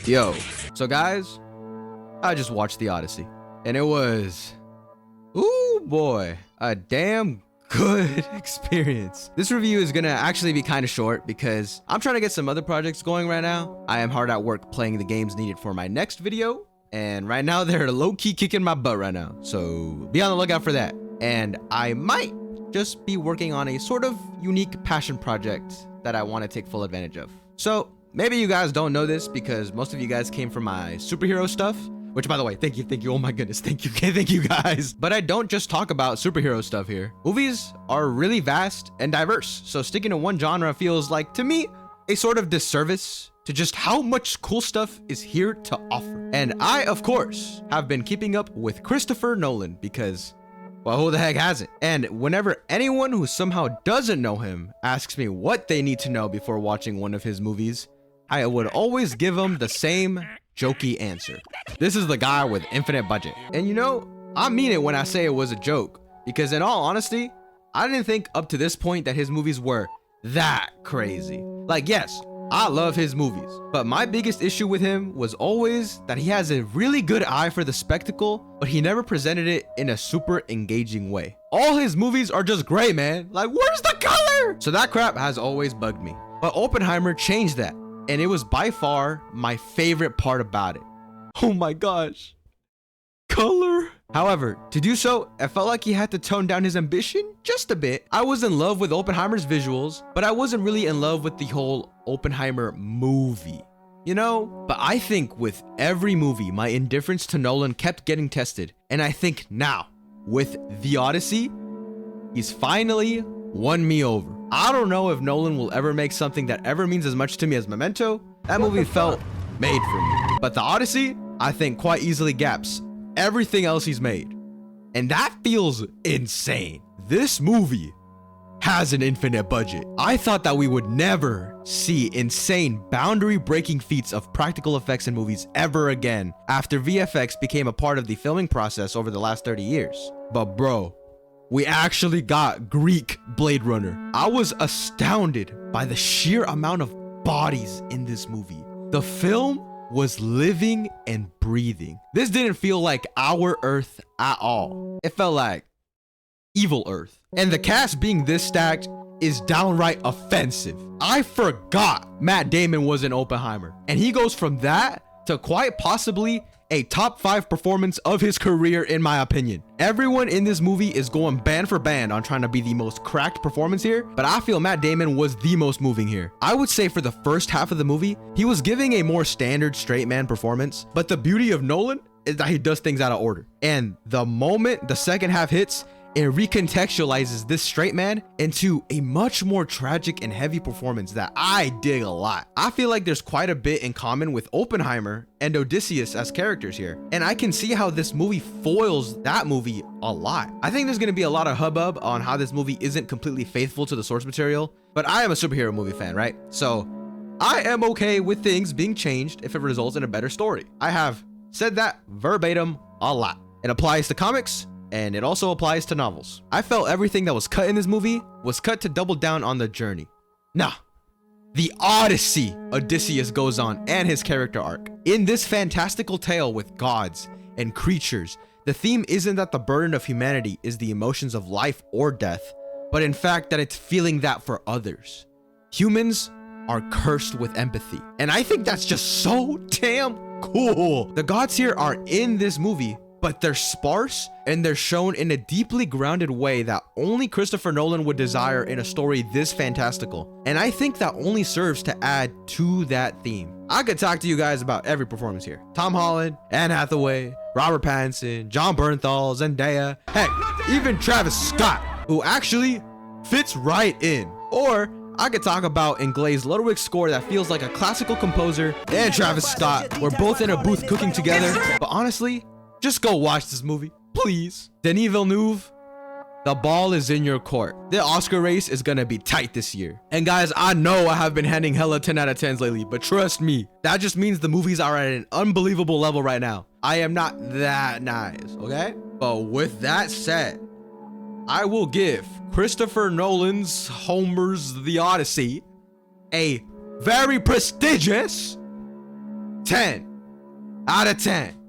Yo, so guys, I just watched the Odyssey and it was, ooh boy, a damn good experience. This review is gonna actually be kind of short because I'm trying to get some other projects going right now. I am hard at work playing the games needed for my next video, and right now they're low-key kicking my butt right now, so be on the lookout for that. And I might just be working on a sort of unique passion project that I want to take full advantage of. So maybe you guys don't know this because most of you guys came from my superhero stuff, which, by the way, thank you, oh my goodness, thank you, thank you guys. But I don't just talk about superhero stuff here. Movies are really vast and diverse, so sticking to one genre feels like, to me, a sort of disservice to just how much cool stuff is here to offer. And I, of course, have been keeping up with Christopher Nolan because, well, who the heck hasn't? And whenever anyone who somehow doesn't know him asks me what they need to know before watching one of his movies, I would always give them the same jokey answer. This is the guy with infinite budget. And you know, I mean it when I say it was a joke, because in all honesty, I didn't think up to this point that his movies were that crazy. Like, yes, I love his movies, but my biggest issue with him was always that he has a really good eye for the spectacle, but he never presented it in a super engaging way. All his movies are just gray, man. Like, where's the color? So that crap has always bugged me. But Oppenheimer changed that, and it was by far my favorite part about it. Oh my gosh. Color. However, to do so, it felt like he had to tone down his ambition just a bit. I was in love with Oppenheimer's visuals, but I wasn't really in love with the whole Oppenheimer movie, you know? But I think with every movie, my indifference to Nolan kept getting tested. And I think now, with The Odyssey, he's finally won me over. I don't know if Nolan will ever make something that ever means as much to me as Memento. That movie felt made for me. But The Odyssey, I think, quite easily gaps everything else he's made. And that feels insane. This movie has an infinite budget. I thought that we would never see insane boundary-breaking feats of practical effects in movies ever again after VFX became a part of the filming process over the last 30 years. But bro, we actually got Greek Blade Runner. I was astounded by the sheer amount of bodies in this movie. The film was living and breathing. This didn't feel like our Earth at all. It felt like evil Earth. And the cast being this stacked is downright offensive. I forgot Matt Damon was in Oppenheimer, and he goes from that to quite possibly a top 5 performance of his career, in my opinion. Everyone in this movie is going band for band on trying to be the most cracked performance here, but I feel Matt Damon was the most moving here. I would say for the first half of the movie, he was giving a more standard straight man performance, but the beauty of Nolan is that he does things out of order. And the moment the second half hits, it recontextualizes this straight man into a much more tragic and heavy performance that I dig a lot. I feel like there's quite a bit in common with Oppenheimer and Odysseus as characters here, and I can see how this movie foils that movie a lot. I think there's going to be a lot of hubbub on how this movie isn't completely faithful to the source material, but I am a superhero movie fan, right? So I am okay with things being changed if it results in a better story. I have said that verbatim a lot. It applies to comics, and it also applies to novels. I felt everything that was cut in this movie was cut to double down on the journey. Nah, the Odyssey Odysseus goes on and his character arc. In this fantastical tale with gods and creatures, the theme isn't that the burden of humanity is the emotions of life or death, but in fact that it's feeling that for others. Humans are cursed with empathy, and I think that's just so damn cool. The gods here are in this movie, but they're sparse and they're shown in a deeply grounded way that only Christopher Nolan would desire in a story this fantastical. And I think that only serves to add to that theme. I could talk to you guys about every performance here. Tom Holland, Anne Hathaway, Robert Pattinson, Jon Bernthal, Zendaya, heck, even Travis Scott, who actually fits right in. Or I could talk about Inglay's Ludwig's score that feels like a classical composer and Travis Scott were both in a booth cooking together. But honestly, just go watch this movie, please. Denis Villeneuve, the ball is in your court. The Oscar race is gonna be tight this year. And guys, I know I have been handing hella 10 out of 10s lately, but trust me, that just means the movies are at an unbelievable level right now. I am not that nice, okay? But with that said, I will give Christopher Nolan's Homer's The Odyssey a very prestigious 10 out of 10.